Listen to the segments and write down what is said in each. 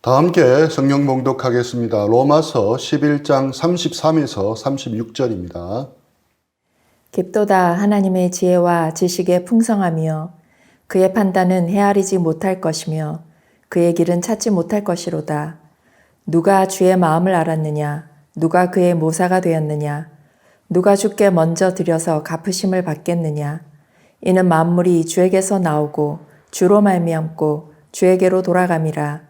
다 함께 성경 봉독하겠습니다. 로마서 11장 33에서 36절입니다. 깊도다 하나님의 지혜와 지식의 풍성하며 그의 판단은 헤아리지 못할 것이며 그의 길은 찾지 못할 것이로다. 누가 주의 마음을 알았느냐? 누가 그의 모사가 되었느냐? 누가 주께 먼저 들여서 갚으심을 받겠느냐? 이는 만물이 주에게서 나오고 주로 말미암고 주에게로 돌아감이라.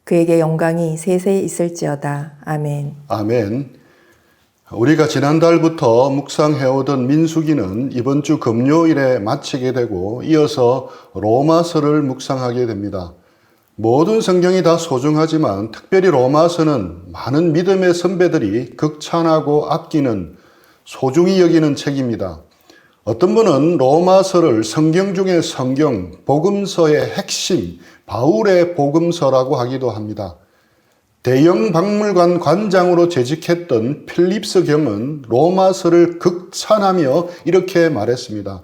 그에게 영광이 세세 있을지어다. 아멘. 아멘. 우리가 지난달부터 묵상해오던 민수기는 이번 주 금요일에 마치게 되고 이어서 로마서를 묵상하게 됩니다. 모든 성경이 다 소중하지만 특별히 로마서는 많은 믿음의 선배들이 극찬하고 아끼는 소중히 여기는 책입니다. 어떤 분은 로마서를 성경 중의 성경, 복음서의 핵심, 바울의 복음서라고 하기도 합니다. 대형 박물관 관장으로 재직했던 필립스 경은 로마서를 극찬하며 이렇게 말했습니다.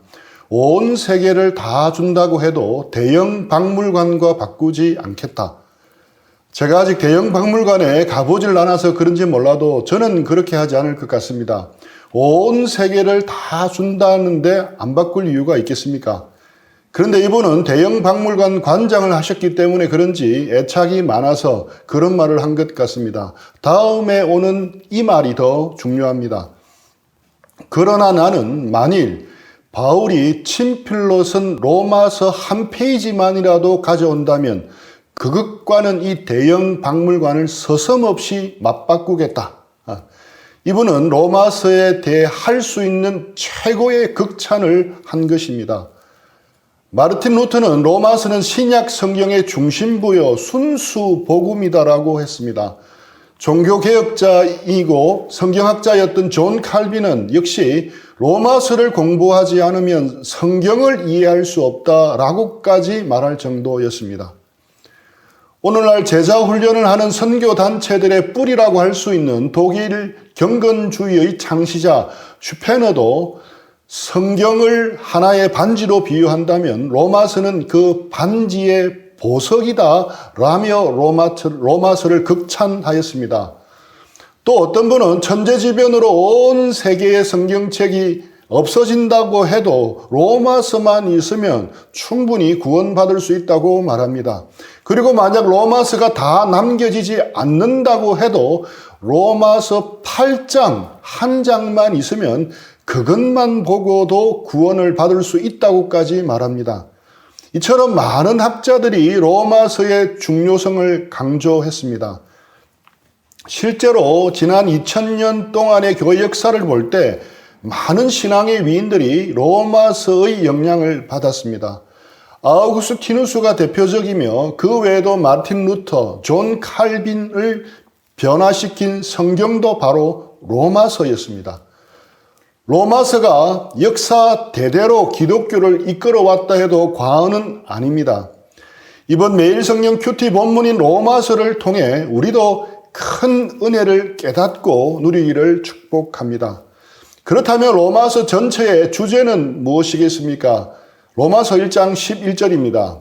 온 세계를 다 준다고 해도 대형 박물관과 바꾸지 않겠다. 제가 아직 대형 박물관에 가보질 않아서 그런지 몰라도 저는 그렇게 하지 않을 것 같습니다. 온 세계를 다 준다는데 안 바꿀 이유가 있겠습니까? 그런데 이분은 대형 박물관 관장을 하셨기 때문에 그런지 애착이 많아서 그런 말을 한 것 같습니다. 다음에 오는 이 말이 더 중요합니다. 그러나 나는 만일 바울이 친필로 쓴 로마서 한 페이지만이라도 가져온다면 그것과는 이 대형 박물관을 서슴없이 맞바꾸겠다. 이분은 로마서에 대해 할 수 있는 최고의 극찬을 한 것입니다. 마르틴 루터는 로마서는 신약 성경의 중심부여 순수 복음이다라고 했습니다. 종교개혁자이고 성경학자였던 존 칼빈은 역시 로마서를 공부하지 않으면 성경을 이해할 수 없다라고까지 말할 정도였습니다. 오늘날 제자훈련을 하는 선교단체들의 뿌리라고 할 수 있는 독일 경건주의의 창시자 슈페너도 성경을 하나의 반지로 비유한다면 로마서는 그 반지의 보석이다 라며 로마서를 극찬하였습니다. 또 어떤 분은 천재지변으로 온 세계의 성경책이 없어진다고 해도 로마서만 있으면 충분히 구원받을 수 있다고 말합니다. 그리고 만약 로마서가 다 남겨지지 않는다고 해도 로마서 8장 한 장만 있으면 그것만 보고도 구원을 받을 수 있다고까지 말합니다. 이처럼 많은 학자들이 로마서의 중요성을 강조했습니다. 실제로 지난 2000년 동안의 교회 역사를 볼 때 많은 신앙의 위인들이 로마서의 영향을 받았습니다. 아우구스티누스가 대표적이며 그 외에도 마틴 루터, 존 칼빈을 변화시킨 성경도 바로 로마서였습니다. 로마서가 역사 대대로 기독교를 이끌어왔다 해도 과언은 아닙니다. 이번 매일 성령 큐티 본문인 로마서를 통해 우리도 큰 은혜를 깨닫고 누리기를 축복합니다. 그렇다면 로마서 전체의 주제는 무엇이겠습니까? 로마서 1장 11절입니다.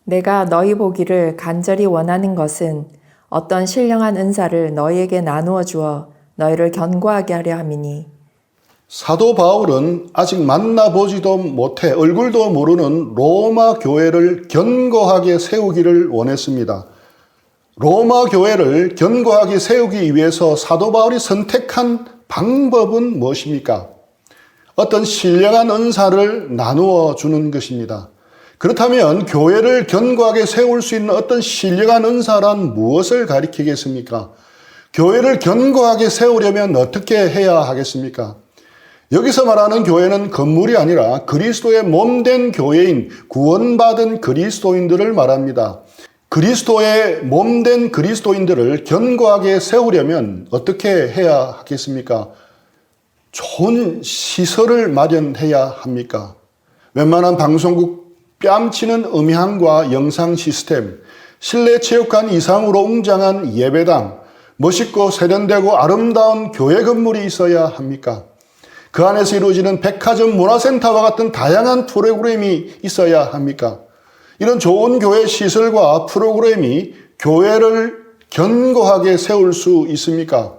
내가 너희 보기를 간절히 원하는 것은 어떤 신령한 은사를 너희에게 나누어 주어 너희를 견고하게 하려 함이니. 사도 바울은 아직 만나보지도 못해 얼굴도 모르는 로마 교회를 견고하게 세우기를 원했습니다. 로마 교회를 견고하게 세우기 위해서 사도 바울이 선택한 방법은 무엇입니까? 어떤 신령한 은사를 나누어 주는 것입니다. 그렇다면 교회를 견고하게 세울 수 있는 어떤 신령한 은사란 무엇을 가리키겠습니까? 교회를 견고하게 세우려면 어떻게 해야 하겠습니까? 여기서 말하는 교회는 건물이 아니라 그리스도의 몸된 교회인 구원받은 그리스도인들을 말합니다. 그리스도의 몸된 그리스도인들을 견고하게 세우려면 어떻게 해야 하겠습니까? 좋은 시설을 마련해야 합니까? 웬만한 방송국 뺨치는 음향과 영상 시스템, 실내 체육관 이상으로 웅장한 예배당, 멋있고 세련되고 아름다운 교회 건물이 있어야 합니까? 그 안에서 이루어지는 백화점 문화센터와 같은 다양한 프로그램이 있어야 합니까? 이런 좋은 교회 시설과 프로그램이 교회를 견고하게 세울 수 있습니까?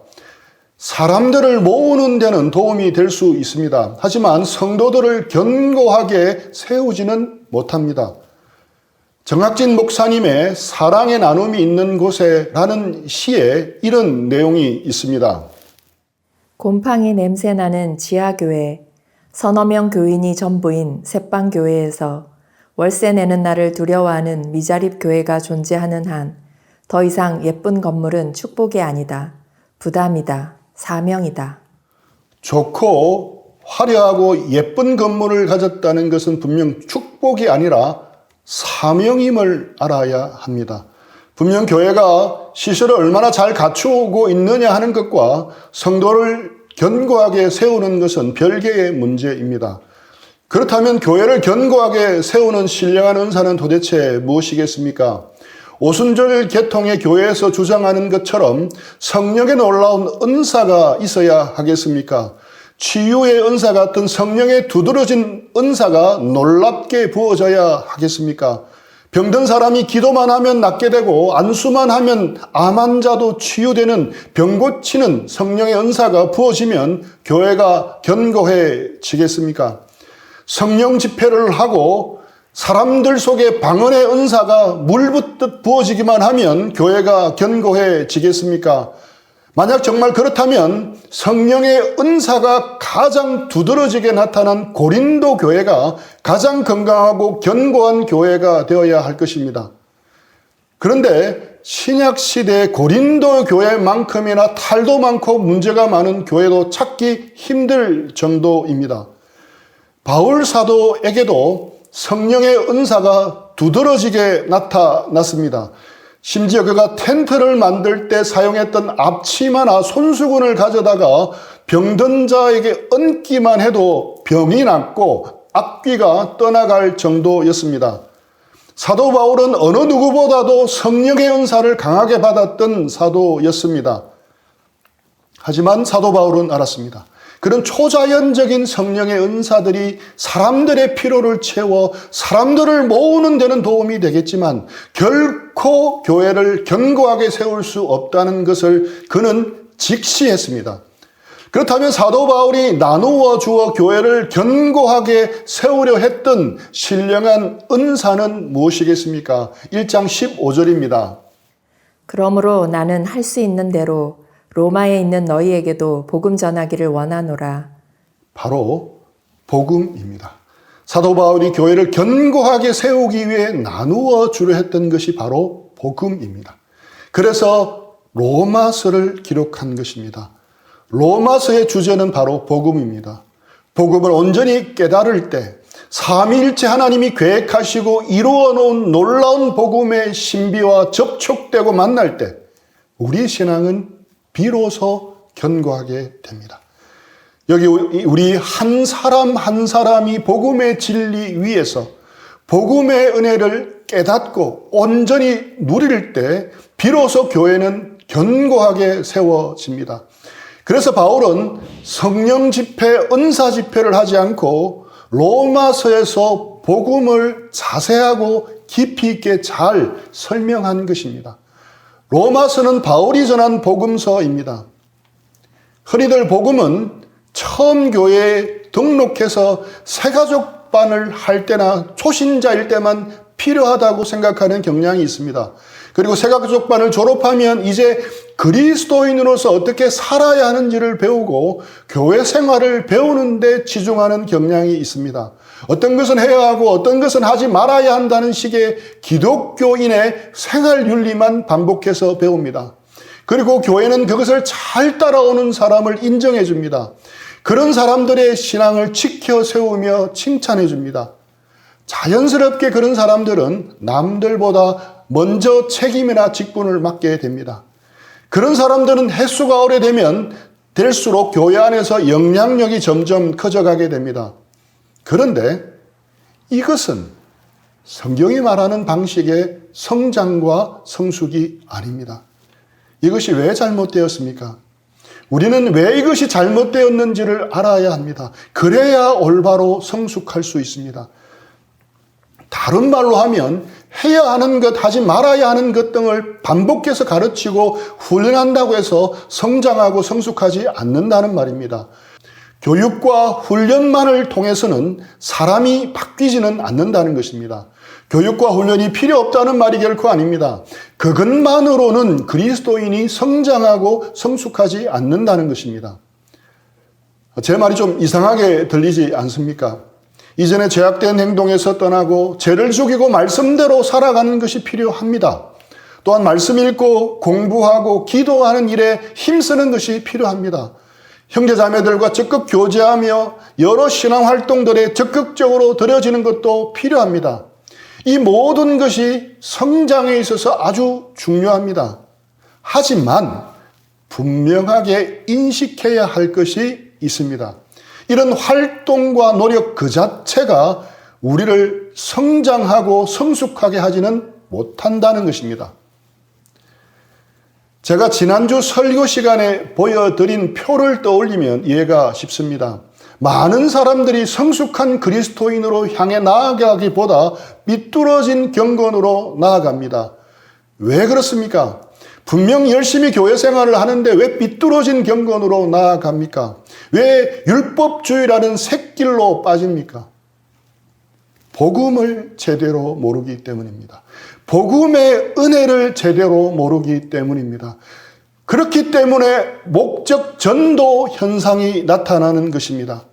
사람들을 모으는 데는 도움이 될 수 있습니다. 하지만 성도들을 견고하게 세우지는 못합니다. 정학진 목사님의 사랑의 나눔이 있는 곳에 라는 시에 이런 내용이 있습니다. 곰팡이 냄새나는 지하교회, 서너 명 교인이 전부인 새빵교회에서 월세 내는 날을 두려워하는 미자립 교회가 존재하는 한 더 이상 예쁜 건물은 축복이 아니다. 부담이다. 사명이다. 좋고 화려하고 예쁜 건물을 가졌다는 것은 분명 축복이 아니라 사명임을 알아야 합니다. 분명 교회가 시설을 얼마나 잘 갖추고 있느냐 하는 것과 성도를 견고하게 세우는 것은 별개의 문제입니다. 그렇다면 교회를 견고하게 세우는 신령한 은사는 도대체 무엇이겠습니까? 오순절 계통의 교회에서 주장하는 것처럼 성령의 놀라운 은사가 있어야 하겠습니까? 치유의 은사 같은 성령의 두드러진 은사가 놀랍게 부어져야 하겠습니까? 병든 사람이 기도만 하면 낫게 되고 안수만 하면 암 환자도 치유되는 병 고치는 성령의 은사가 부어지면 교회가 견고해지겠습니까? 성령 집회를 하고 사람들 속에 방언의 은사가 물붓듯 부어지기만 하면 교회가 견고해지겠습니까? 만약 정말 그렇다면 성령의 은사가 가장 두드러지게 나타난 고린도 교회가 가장 건강하고 견고한 교회가 되어야 할 것입니다. 그런데 신약시대 고린도 교회만큼이나 탈도 많고 문제가 많은 교회도 찾기 힘들 정도입니다. 바울 사도에게도 성령의 은사가 두드러지게 나타났습니다. 심지어 그가 텐트를 만들 때 사용했던 앞치마나 손수건을 가져다가 병든 자에게 얹기만 해도 병이 낫고 악귀가 떠나갈 정도였습니다. 사도 바울은 어느 누구보다도 성령의 은사를 강하게 받았던 사도였습니다. 하지만 사도 바울은 알았습니다. 그런 초자연적인 성령의 은사들이 사람들의 필요를 채워 사람들을 모으는 데는 도움이 되겠지만 결코 교회를 견고하게 세울 수 없다는 것을 그는 직시했습니다. 그렇다면 사도 바울이 나누어 주어 교회를 견고하게 세우려 했던 신령한 은사는 무엇이겠습니까? 1장 15절입니다. 그러므로 나는 할 수 있는 대로 로마에 있는 너희에게도 복음 전하기를 원하노라. 바로 복음입니다. 사도 바울이 교회를 견고하게 세우기 위해 나누어 주려 했던 것이 바로 복음입니다. 그래서 로마서를 기록한 것입니다. 로마서의 주제는 바로 복음입니다. 복음을 온전히 깨달을 때 삼위일체 하나님이 계획하시고 이루어 놓은 놀라운 복음의 신비와 접촉되고 만날 때 우리 신앙은 비로소 견고하게 됩니다. 여기 우리 한 사람 한 사람이 복음의 진리 위에서 복음의 은혜를 깨닫고 온전히 누릴 때 비로소 교회는 견고하게 세워집니다. 그래서 바울은 성령 집회, 은사 집회를 하지 않고 로마서에서 복음을 자세하고 깊이 있게 잘 설명한 것입니다. 로마서는 바울이 전한 복음서입니다. 흔히들 복음은 처음 교회에 등록해서 새가족반을 할 때나 초신자일 때만 필요하다고 생각하는 경향이 있습니다. 그리고 새가족반을 졸업하면 이제 그리스도인으로서 어떻게 살아야 하는지를 배우고 교회 생활을 배우는 데 치중하는 경향이 있습니다. 어떤 것은 해야 하고 어떤 것은 하지 말아야 한다는 식의 기독교인의 생활 윤리만 반복해서 배웁니다. 그리고 교회는 그것을 잘 따라오는 사람을 인정해 줍니다. 그런 사람들의 신앙을 지켜 세우며 칭찬해 줍니다. 자연스럽게 그런 사람들은 남들보다 먼저 책임이나 직분을 맡게 됩니다. 그런 사람들은 횟수가 오래되면 될수록 교회 안에서 영향력이 점점 커져가게 됩니다. 그런데 이것은 성경이 말하는 방식의 성장과 성숙이 아닙니다. 이것이 왜 잘못되었습니까? 우리는 왜 이것이 잘못되었는지를 알아야 합니다. 그래야 올바로 성숙할 수 있습니다. 다른 말로 하면 해야 하는 것, 하지 말아야 하는 것 등을 반복해서 가르치고 훈련한다고 해서 성장하고 성숙하지 않는다는 말입니다. 교육과 훈련만을 통해서는 사람이 바뀌지는 않는다는 것입니다. 교육과 훈련이 필요 없다는 말이 결코 아닙니다. 그것만으로는 그리스도인이 성장하고 성숙하지 않는다는 것입니다. 제 말이 좀 이상하게 들리지 않습니까? 이전에 죄악된 행동에서 떠나고 죄를 죽이고 말씀대로 살아가는 것이 필요합니다. 또한 말씀 읽고 공부하고 기도하는 일에 힘쓰는 것이 필요합니다. 형제자매들과 적극 교제하며 여러 신앙활동들에 적극적으로 들여지는 것도 필요합니다. 이 모든 것이 성장에 있어서 아주 중요합니다. 하지만 분명하게 인식해야 할 것이 있습니다. 이런 활동과 노력 그 자체가 우리를 성장하고 성숙하게 하지는 못한다는 것입니다. 제가 지난주 설교 시간에 보여드린 표를 떠올리면 이해가 쉽습니다. 많은 사람들이 성숙한 그리스도인으로 향해 나아가기보다 삐뚤어진 경건으로 나아갑니다. 왜 그렇습니까? 분명 열심히 교회 생활을 하는데 왜 삐뚤어진 경건으로 나아갑니까? 왜 율법주의라는 샛길로 빠집니까? 복음을 제대로 모르기 때문입니다. 복음의 은혜를 제대로 모르기 때문입니다. 그렇기 때문에 목적 전도 현상이 나타나는 것입니다.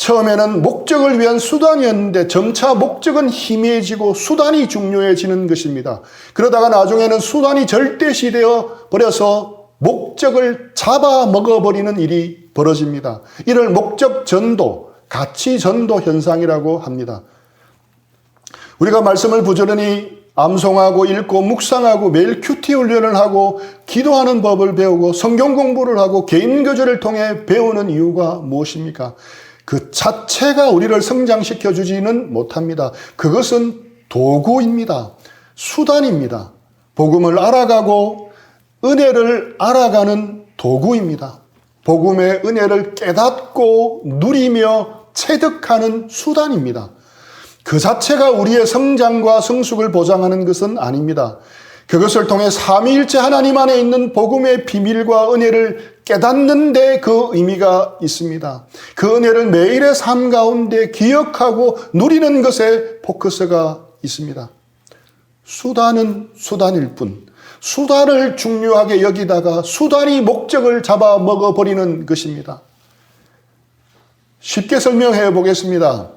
처음에는 목적을 위한 수단이었는데 점차 목적은 희미해지고 수단이 중요해지는 것입니다. 그러다가 나중에는 수단이 절대시되어 버려서 목적을 잡아먹어버리는 일이 벌어집니다. 이를 목적 전도, 가치 전도 현상이라고 합니다. 우리가 말씀을 부지런히 암송하고 읽고 묵상하고 매일 큐티 훈련을 하고 기도하는 법을 배우고 성경 공부를 하고 개인 교제를 통해 배우는 이유가 무엇입니까? 그 자체가 우리를 성장시켜 주지는 못합니다. 그것은 도구입니다. 수단입니다. 복음을 알아가고 은혜를 알아가는 도구입니다. 복음의 은혜를 깨닫고 누리며 체득하는 수단입니다. 그 자체가 우리의 성장과 성숙을 보장하는 것은 아닙니다. 그것을 통해 삼위일체 하나님 안에 있는 복음의 비밀과 은혜를 깨닫는 데 그 의미가 있습니다. 그 은혜를 매일의 삶 가운데 기억하고 누리는 것에 포커스가 있습니다. 수단은 수단일 뿐, 수단을 중요하게 여기다가 수단이 목적을 잡아먹어버리는 것입니다. 쉽게 설명해 보겠습니다.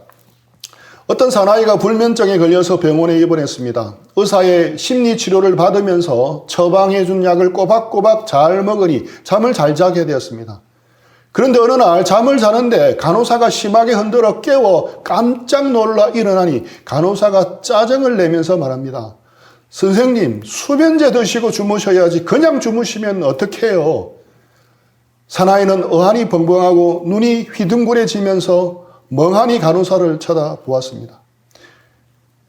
어떤 사나이가 불면증에 걸려서 병원에 입원했습니다. 의사의 심리치료를 받으면서 처방해 준 약을 꼬박꼬박 잘 먹으니 잠을 잘 자게 되었습니다. 그런데 어느 날 잠을 자는데 간호사가 심하게 흔들어 깨워 깜짝 놀라 일어나니 간호사가 짜증을 내면서 말합니다. 선생님, 수면제 드시고 주무셔야지 그냥 주무시면 어떡해요? 사나이는 어안이 벙벙하고 눈이 휘둥그레지면서 멍하니 간호사를 쳐다보았습니다.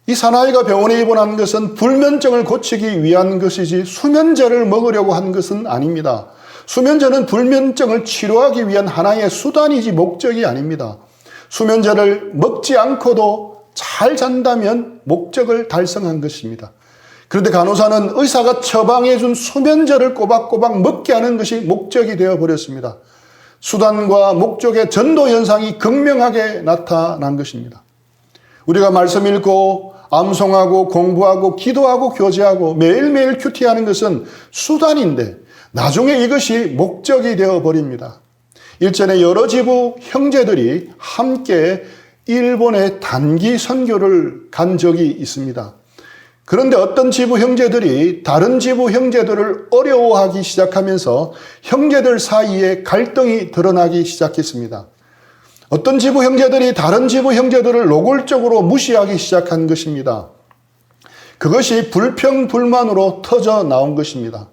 이 사나이가 병원에 입원한 것은 불면증을 고치기 위한 것이지 수면제를 먹으려고 한 것은 아닙니다. 수면제는 불면증을 치료하기 위한 하나의 수단이지 목적이 아닙니다. 수면제를 먹지 않고도 잘 잔다면 목적을 달성한 것입니다. 그런데 간호사는 의사가 처방해 준 수면제를 꼬박꼬박 먹게 하는 것이 목적이 되어버렸습니다. 수단과 목적의 전도 현상이 극명하게 나타난 것입니다. 우리가 말씀 읽고 암송하고 공부하고 기도하고 교제하고 매일매일 큐티하는 것은 수단인데 나중에 이것이 목적이 되어버립니다. 일전에 여러 지부 형제들이 함께 일본에 단기 선교를 간 적이 있습니다. 그런데 어떤 지부 형제들이 다른 지부 형제들을 어려워하기 시작하면서 형제들 사이에 갈등이 드러나기 시작했습니다. 어떤 지부 형제들이 다른 지부 형제들을 노골적으로 무시하기 시작한 것입니다. 그것이 불평불만으로 터져 나온 것입니다.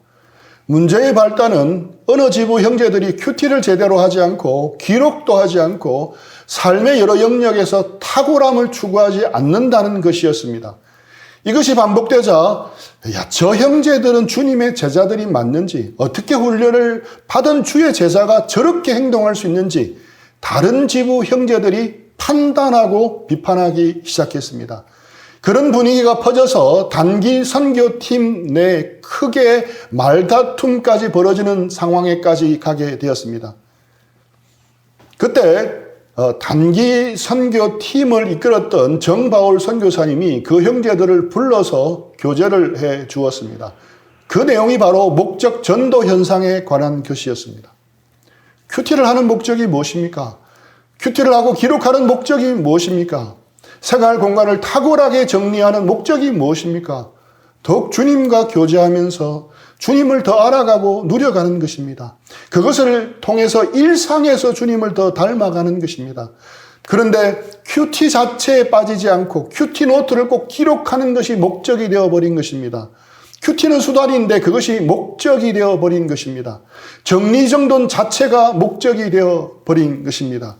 문제의 발단은 어느 지부 형제들이 큐티를 제대로 하지 않고 기록도 하지 않고 삶의 여러 영역에서 탁월함을 추구하지 않는다는 것이었습니다. 이것이 반복되자 저 형제들은 주님의 제자들이 맞는지, 어떻게 훈련을 받은 주의 제자가 저렇게 행동할 수 있는지 다른 지부 형제들이 판단하고 비판하기 시작했습니다. 그런 분위기가 퍼져서 단기 선교팀 내 크게 말다툼까지 벌어지는 상황에까지 가게 되었습니다. 그때 단기 선교팀을 이끌었던 정바울 선교사님이 그 형제들을 불러서 교제를 해 주었습니다. 그 내용이 바로 목적 전도 현상에 관한 것이었습니다. 큐티를 하는 목적이 무엇입니까? 큐티를 하고 기록하는 목적이 무엇입니까? 생활 공간을 탁월하게 정리하는 목적이 무엇입니까? 더욱 주님과 교제하면서 주님을 더 알아가고 누려가는 것입니다. 그것을 통해서 일상에서 주님을 더 닮아가는 것입니다. 그런데 큐티 자체에 빠지지 않고 큐티 노트를 꼭 기록하는 것이 목적이 되어버린 것입니다. 큐티는 수단인데 그것이 목적이 되어버린 것입니다. 정리정돈 자체가 목적이 되어버린 것입니다.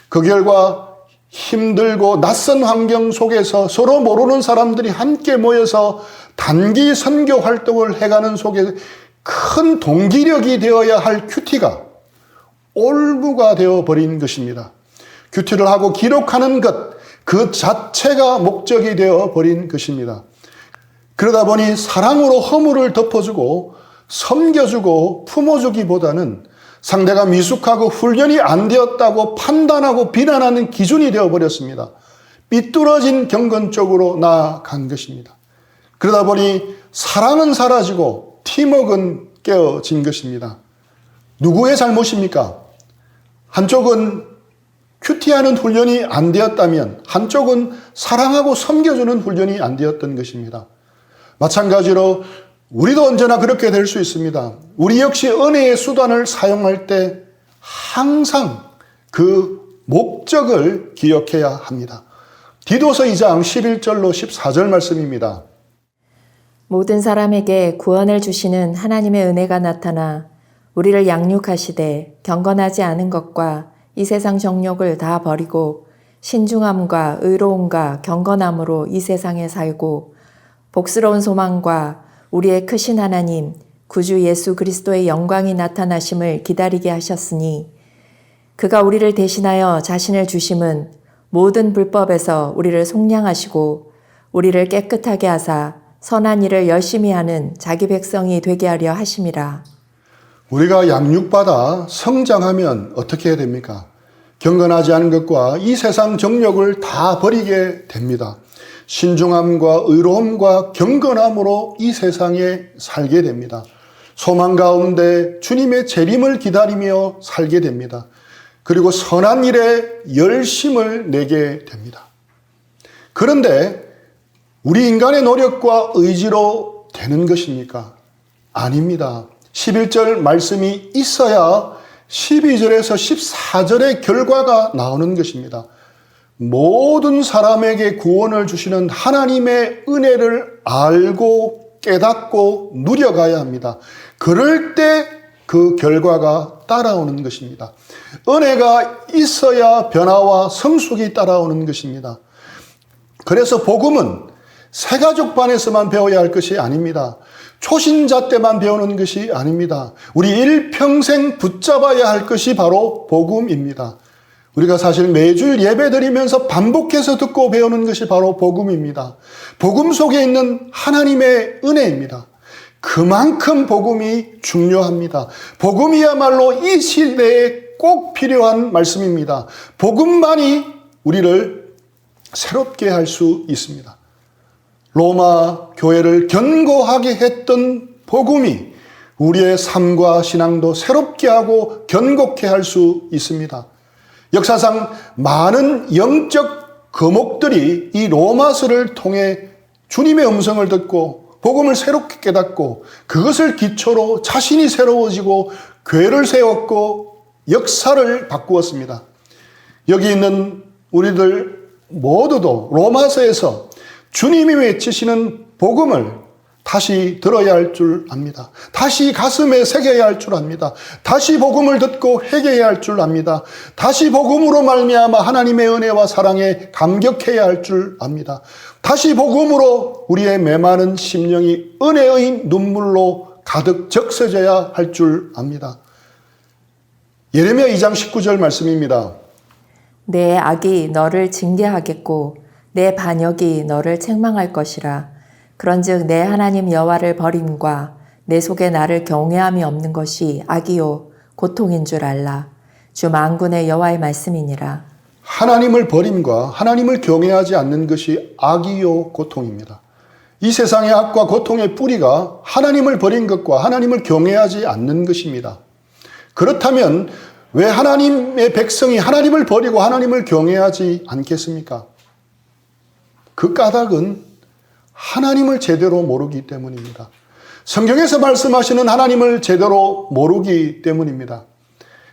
그 결과 힘들고 낯선 환경 속에서 서로 모르는 사람들이 함께 모여서 단기 선교 활동을 해가는 속에 큰 동기력이 되어야 할 큐티가 올무가 되어버린 것입니다. 큐티를 하고 기록하는 것, 그 자체가 목적이 되어버린 것입니다. 그러다 보니 사랑으로 허물을 덮어주고 섬겨주고 품어주기보다는 상대가 미숙하고 훈련이 안 되었다고 판단하고 비난하는 기준이 되어버렸습니다. 삐뚤어진 경건 쪽으로 나아간 것입니다. 그러다 보니 사랑은 사라지고 팀워크는 깨어진 것입니다. 누구의 잘못입니까? 한쪽은 큐티하는 훈련이 안 되었다면 한쪽은 사랑하고 섬겨주는 훈련이 안 되었던 것입니다. 마찬가지로 우리도 언제나 그렇게 될 수 있습니다. 우리 역시 은혜의 수단을 사용할 때 항상 그 목적을 기억해야 합니다. 디도서 2장 11절로 14절 말씀입니다. 모든 사람에게 구원을 주시는 하나님의 은혜가 나타나 우리를 양육하시되 경건하지 않은 것과 이 세상 정욕을 다 버리고 신중함과 의로움과 경건함으로 이 세상에 살고 복스러운 소망과 우리의 크신 하나님 구주 예수 그리스도의 영광이 나타나심을 기다리게 하셨으니 그가 우리를 대신하여 자신을 주심은 모든 불법에서 우리를 속량하시고 우리를 깨끗하게 하사 선한 일을 열심히 하는 자기 백성이 되게 하려 하심이라. 우리가 양육받아 성장하면 어떻게 해야 됩니까? 경건하지 않은 것과 이 세상 정욕을 다 버리게 됩니다. 신중함과 의로움과 경건함으로 이 세상에 살게 됩니다. 소망 가운데 주님의 재림을 기다리며 살게 됩니다. 그리고 선한 일에 열심을 내게 됩니다. 그런데 우리 인간의 노력과 의지로 되는 것입니까? 아닙니다. 11절 말씀이 있어야 12절에서 14절의 결과가 나오는 것입니다. 모든 사람에게 구원을 주시는 하나님의 은혜를 알고 깨닫고 누려가야 합니다. 그럴 때 그 결과가 따라오는 것입니다. 은혜가 있어야 변화와 성숙이 따라오는 것입니다. 그래서 복음은 새가족반에서만 배워야 할 것이 아닙니다. 초신자 때만 배우는 것이 아닙니다. 우리 일평생 붙잡아야 할 것이 바로 복음입니다. 우리가 사실 매주 예배 드리면서 반복해서 듣고 배우는 것이 바로 복음입니다. 복음 속에 있는 하나님의 은혜입니다. 그만큼 복음이 중요합니다. 복음이야말로 이 시대에 꼭 필요한 말씀입니다. 복음만이 우리를 새롭게 할 수 있습니다. 로마 교회를 견고하게 했던 복음이 우리의 삶과 신앙도 새롭게 하고 견고케 할 수 있습니다. 역사상 많은 영적 거목들이 이 로마서를 통해 주님의 음성을 듣고 복음을 새롭게 깨닫고 그것을 기초로 자신이 새로워지고 교회를 세웠고 역사를 바꾸었습니다. 여기 있는 우리들 모두도 로마서에서 주님이 외치시는 복음을 다시 들어야 할 줄 압니다. 다시 가슴에 새겨야 할 줄 압니다. 다시 복음을 듣고 회개해야 할 줄 압니다. 다시 복음으로 말미암아 하나님의 은혜와 사랑에 감격해야 할 줄 압니다. 다시 복음으로 우리의 메마른 심령이 은혜의 눈물로 가득 적셔져야 할 줄 압니다. 예레미야 2장 19절 말씀입니다. 내 악이 너를 징계하겠고 내 반역이 너를 책망할 것이라. 그런즉 내 하나님 여호와를 버림과 내 속에 나를 경외함이 없는 것이 악이요 고통인 줄 알라. 주 만군의 여호와의 말씀이니라. 하나님을 버림과 하나님을 경외하지 않는 것이 악이요 고통입니다. 이 세상의 악과 고통의 뿌리가 하나님을 버린 것과 하나님을 경외하지 않는 것입니다. 그렇다면 왜 하나님의 백성이 하나님을 버리고 하나님을 경외하지 않겠습니까? 그 까닭은 하나님을 제대로 모르기 때문입니다. 성경에서 말씀하시는 하나님을 제대로 모르기 때문입니다.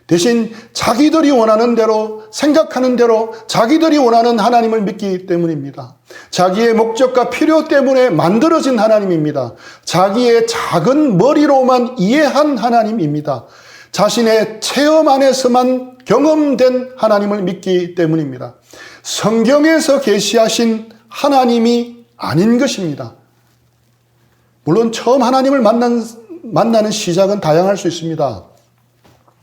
대신 자기들이 원하는 대로, 생각하는 대로 자기들이 원하는 하나님을 믿기 때문입니다. 자기의 목적과 필요 때문에 만들어진 하나님입니다. 자기의 작은 머리로만 이해한 하나님입니다. 자신의 체험 안에서만 경험된 하나님을 믿기 때문입니다. 성경에서 계시하신 하나님이 아닌 것입니다. 물론 처음 하나님을 만나는 시작은 다양할 수 있습니다.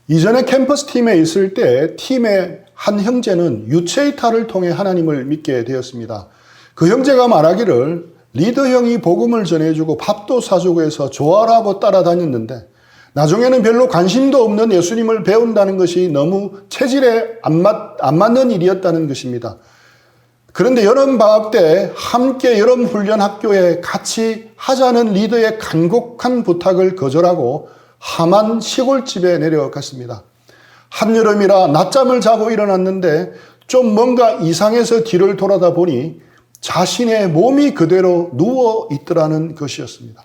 이전에 캠퍼스 팀에 있을 때 팀의 한 형제는 유체이타를 통해 하나님을 믿게 되었습니다. 그 형제가 말하기를 리더 형이 복음을 전해주고 밥도 사주고 해서 좋아라고 따라다녔는데 나중에는 별로 관심도 없는 예수님을 배운다는 것이 너무 체질에 안 맞는 일이었다는 것입니다. 그런데 여름방학 때 함께 여름훈련학교에 같이 하자는 리더의 간곡한 부탁을 거절하고 함한 시골집에 내려갔습니다. 한여름이라 낮잠을 자고 일어났는데 좀 뭔가 이상해서 뒤를 돌아다 보니 자신의 몸이 그대로 누워 있더라는 것이었습니다.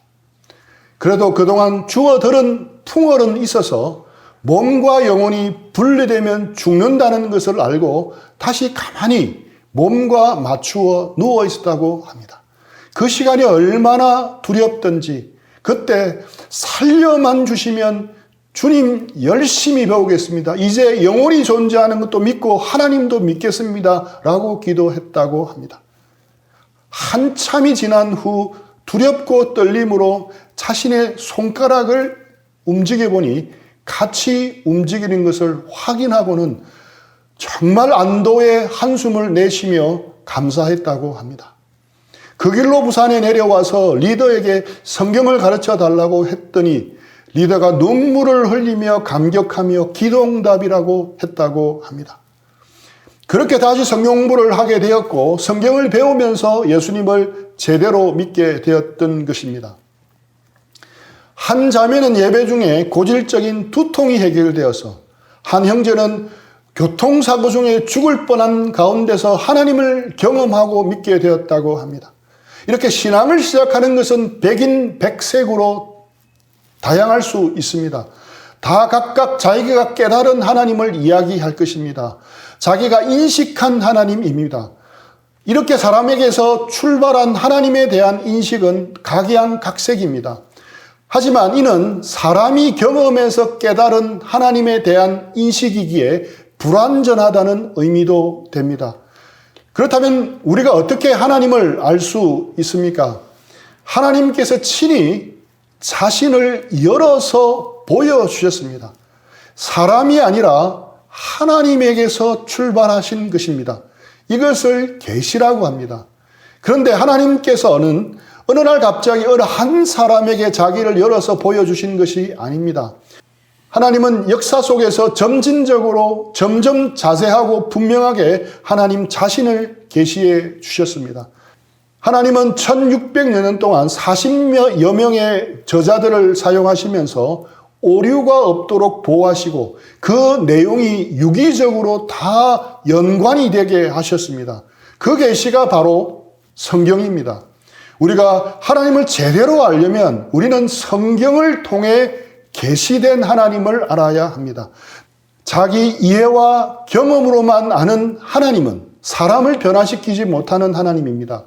그래도 그동안 주워들은 풍월은 있어서 몸과 영혼이 분리되면 죽는다는 것을 알고 다시 가만히 몸과 맞추어 누워 있었다고 합니다. 그 시간이 얼마나 두렵던지 그때 살려만 주시면 주님 열심히 배우겠습니다. 이제 영혼이 존재하는 것도 믿고 하나님도 믿겠습니다. 라고 기도했다고 합니다. 한참이 지난 후 두렵고 떨림으로 자신의 손가락을 움직여 보니 같이 움직이는 것을 확인하고는 정말 안도의 한숨을 내쉬며 감사했다고 합니다. 그 길로 부산에 내려와서 리더에게 성경을 가르쳐 달라고 했더니 리더가 눈물을 흘리며 감격하며 기도응답이라고 했다고 합니다. 그렇게 다시 성경 공부를 하게 되었고 성경을 배우면서 예수님을 제대로 믿게 되었던 것입니다. 한 자매는 예배 중에 고질적인 두통이 해결되어서 한 형제는 교통사고 중에 죽을 뻔한 가운데서 하나님을 경험하고 믿게 되었다고 합니다. 이렇게 신앙을 시작하는 것은 백인백색으로 다양할 수 있습니다. 다 각각 자기가 깨달은 하나님을 이야기할 것입니다. 자기가 인식한 하나님입니다. 이렇게 사람에게서 출발한 하나님에 대한 인식은 각양각색입니다. 하지만 이는 사람이 경험해서 깨달은 하나님에 대한 인식이기에 불완전하다는 의미도 됩니다. 그렇다면 우리가 어떻게 하나님을 알 수 있습니까? 하나님께서 친히 자신을 열어서 보여주셨습니다. 사람이 아니라 하나님에게서 출발하신 것입니다. 이것을 계시라고 합니다. 그런데 하나님께서는 어느 날 갑자기 어느 한 사람에게 자기를 열어서 보여주신 것이 아닙니다. 하나님은 역사 속에서 점진적으로 점점 자세하고 분명하게 하나님 자신을 계시해 주셨습니다. 하나님은 1600년 동안 40여 명의 저자들을 사용하시면서 오류가 없도록 보호하시고 그 내용이 유기적으로 다 연관이 되게 하셨습니다. 그 계시가 바로 성경입니다. 우리가 하나님을 제대로 알려면 우리는 성경을 통해 계시된 하나님을 알아야 합니다. 자기 이해와 경험으로만 아는 하나님은 사람을 변화시키지 못하는 하나님입니다.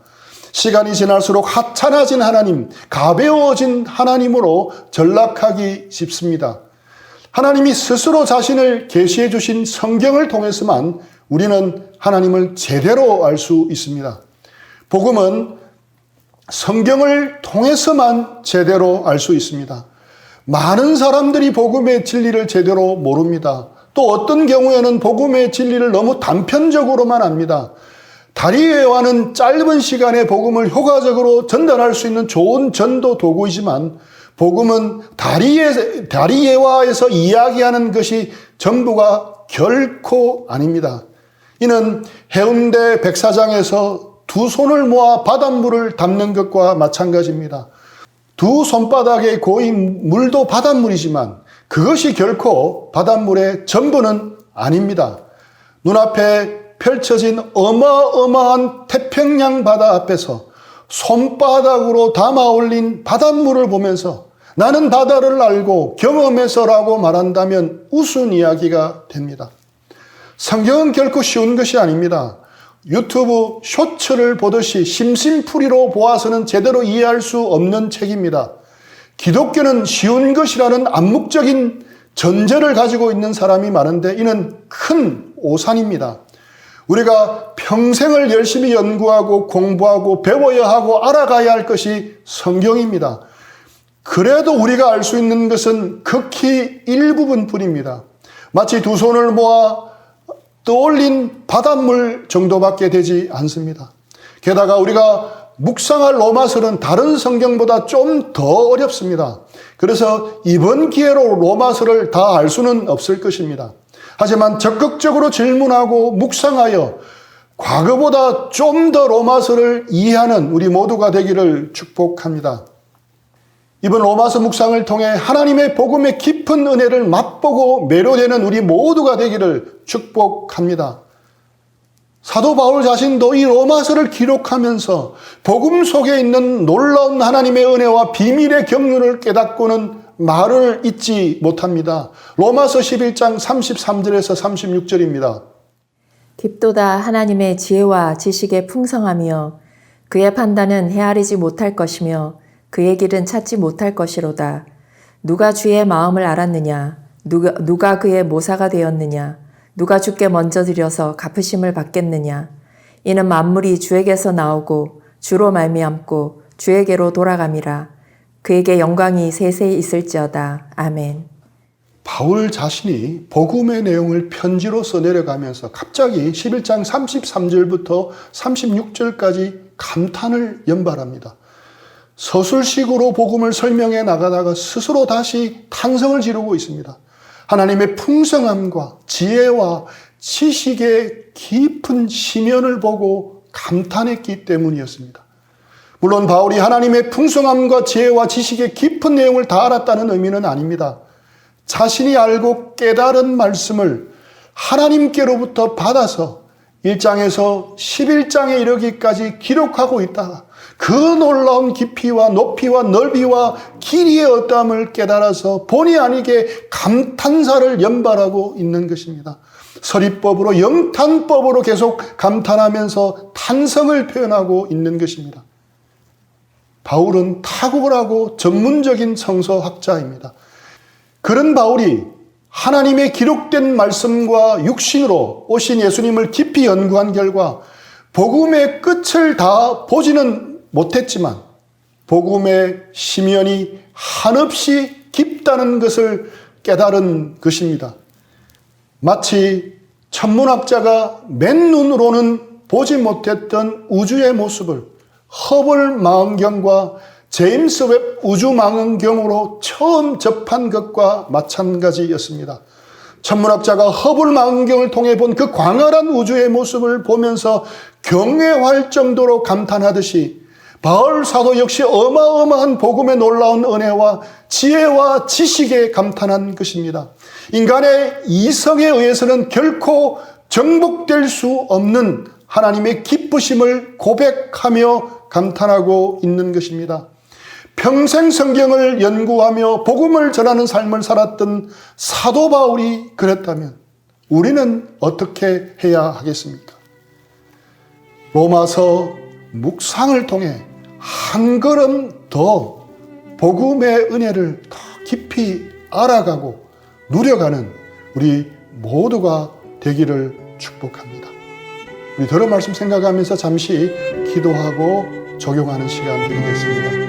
시간이 지날수록 하찮아진 하나님, 가벼워진 하나님으로 전락하기 쉽습니다. 하나님이 스스로 자신을 계시해 주신 성경을 통해서만 우리는 하나님을 제대로 알 수 있습니다. 복음은 성경을 통해서만 제대로 알 수 있습니다. 많은 사람들이 복음의 진리를 제대로 모릅니다. 또 어떤 경우에는 복음의 진리를 너무 단편적으로만 압니다. 다리예화는 짧은 시간에 복음을 효과적으로 전달할 수 있는 좋은 전도 도구이지만 복음은 다리예화에서 이야기하는 것이 전부가 결코 아닙니다. 이는 해운대 백사장에서 두 손을 모아 바닷물을 담는 것과 마찬가지입니다. 두 손바닥에 고인 물도 바닷물이지만 그것이 결코 바닷물의 전부는 아닙니다. 눈앞에 펼쳐진 어마어마한 태평양 바다 앞에서 손바닥으로 담아 올린 바닷물을 보면서 나는 바다를 알고 경험해서라고 말한다면 우스운 이야기가 됩니다. 성경은 결코 쉬운 것이 아닙니다. 유튜브 쇼츠를 보듯이 심심풀이로 보아서는 제대로 이해할 수 없는 책입니다. 기독교는 쉬운 것이라는 암묵적인 전제를 가지고 있는 사람이 많은데 이는 큰 오산입니다. 우리가 평생을 열심히 연구하고 공부하고 배워야 하고 알아가야 할 것이 성경입니다. 그래도 우리가 알 수 있는 것은 극히 일부분뿐입니다. 마치 두 손을 모아 떠올린 바닷물 정도밖에 되지 않습니다. 게다가 우리가 묵상할 로마서는 다른 성경보다 좀 더 어렵습니다. 그래서 이번 기회로 로마서를 다 알 수는 없을 것입니다. 하지만 적극적으로 질문하고 묵상하여 과거보다 좀 더 로마서를 이해하는 우리 모두가 되기를 축복합니다. 이번 로마서 묵상을 통해 하나님의 복음의 깊은 은혜를 맛보고 매료되는 우리 모두가 되기를 축복합니다. 사도 바울 자신도 이 로마서를 기록하면서 복음 속에 있는 놀라운 하나님의 은혜와 비밀의 경륜을 깨닫고는 말을 잊지 못합니다. 로마서 11장 33절에서 36절입니다. 깊도다 하나님의 지혜와 지식의 풍성하며 그의 판단은 헤아리지 못할 것이며 그의 길은 찾지 못할 것이로다. 누가 주의 마음을 알았느냐? 누가 그의 모사가 되었느냐? 누가 주께 먼저 드려서 갚으심을 받겠느냐? 이는 만물이 주에게서 나오고 주로 말미암고 주에게로 돌아감이라. 그에게 영광이 세세히 있을지어다. 아멘. 바울 자신이 복음의 내용을 편지로 써내려가면서 갑자기 11장 33절부터 36절까지 감탄을 연발합니다. 서술식으로 복음을 설명해 나가다가 스스로 다시 탄성을 지르고 있습니다. 하나님의 풍성함과 지혜와 지식의 깊은 심연을 보고 감탄했기 때문이었습니다. 물론 바울이 하나님의 풍성함과 지혜와 지식의 깊은 내용을 다 알았다는 의미는 아닙니다. 자신이 알고 깨달은 말씀을 하나님께로부터 받아서 1장에서 11장에 이르기까지 기록하고 있다가 그 놀라운 깊이와 높이와 넓이와 길이의 어떠함을 깨달아서 본의 아니게 감탄사를 연발하고 있는 것입니다. 서리법으로 영탄법으로 계속 감탄하면서 탄성을 표현하고 있는 것입니다. 바울은 탁월하고 전문적인 성서학자입니다. 그런 바울이 하나님의 기록된 말씀과 육신으로 오신 예수님을 깊이 연구한 결과 복음의 끝을 다 보지는 못했지만 복음의 심연이 한없이 깊다는 것을 깨달은 것입니다. 마치 천문학자가 맨눈으로는 보지 못했던 우주의 모습을 허블 망원경과 제임스 웹 우주망원경으로 처음 접한 것과 마찬가지였습니다. 천문학자가 허블 망원경을 통해 본 그 광활한 우주의 모습을 보면서 경외할 정도로 감탄하듯이 바울 사도 역시 어마어마한 복음의 놀라운 은혜와 지혜와 지식에 감탄한 것입니다. 인간의 이성에 의해서는 결코 정복될 수 없는 하나님의 기쁘심을 고백하며 감탄하고 있는 것입니다. 평생 성경을 연구하며 복음을 전하는 삶을 살았던 사도 바울이 그랬다면 우리는 어떻게 해야 하겠습니까? 로마서 묵상을 통해 한 걸음 더 복음의 은혜를 더 깊이 알아가고 누려가는 우리 모두가 되기를 축복합니다. 우리 들은 말씀 생각하면서 잠시 기도하고 적용하는 시간 드리겠습니다.